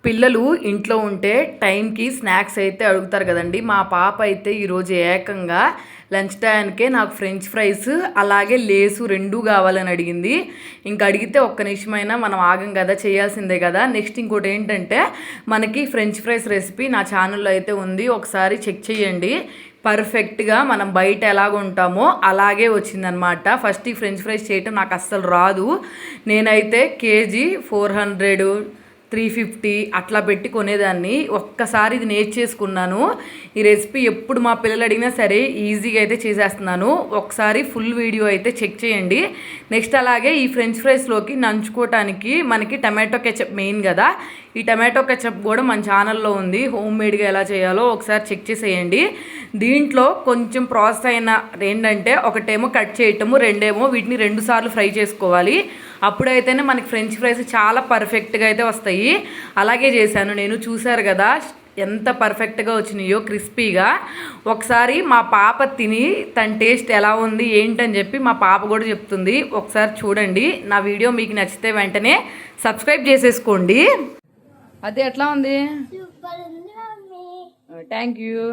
పిల్లలు ఇంట్లో ఉంటే టైంకి స్నాక్స్ అయితే అడుగుతారు కదండి. మా పాప అయితే ఈరోజు ఏకంగా లంచ్ టైంకే నాకు ఫ్రెంచ్ ఫ్రైస్ అలాగే లేసు రెండూ కావాలని అడిగింది. ఇంకా అడిగితే ఒక్క నిమిషమైనా మనం ఆగం కదా, చేయాల్సిందే కదా. నెక్స్ట్ ఇంకోటి ఏంటంటే మనకి ఫ్రెంచ్ ఫ్రైస్ రెసిపీ నా ఛానల్లో అయితే ఉంది, ఒకసారి చెక్ చేయండి. పర్ఫెక్ట్గా మనం బయట ఎలాగ ఉంటామో అలాగే వచ్చిందనమాట. ఫస్ట్ ఈ ఫ్రెంచ్ ఫ్రైస్ చేయటం నాకు అస్సలు రాదు. నేనైతే కేజీ 400 350 అట్లా పెట్టి కొనేదాన్ని. ఒక్కసారి ఇది నేర్చేసుకున్నాను. ఈ రెసిపీ ఎప్పుడు మా పిల్లలు అడిగినా సరే ఈజీగా అయితే చేసేస్తున్నాను. ఒకసారి ఫుల్ వీడియో అయితే చెక్ చేయండి. నెక్స్ట్ అలాగే ఈ ఫ్రెంచ్ ఫ్రైస్లోకి నంచుకోవటానికి మనకి టమాటో కెచప్ మెయిన్ కదా. ఈ టమాటో కెచప్ కూడా మన ఛానల్లో ఉంది, హోమ్ మేడ్గా ఎలా చేయాలో ఒకసారి చెక్ చేసేయండి. దీంట్లో కొంచెం ప్రాసెస్ అయిన ఏంటంటే ఒకటేమో కట్ చేయటము, రెండేమో వీటిని 2 సార్లు ఫ్రై చేసుకోవాలి. అప్పుడైతేనే మనకి ఫ్రెంచ్ ఫ్రైస్ చాలా పర్ఫెక్ట్గా అయితే వస్తాయి. అలాగే చేశాను నేను, చూశారు కదా ఎంత పర్ఫెక్ట్గా వచ్చినాయో, క్రిస్పీగా. ఒకసారి మా పాప తిని తన టేస్ట్ ఎలా ఉంది ఏంటని చెప్పి మా పాప కూడా చెప్తుంది. ఒకసారి చూడండి. నా వీడియో మీకు నచ్చితే వెంటనే సబ్స్క్రైబ్ చేసేసుకోండి. అది ఎట్లా ఉంది? Thank you.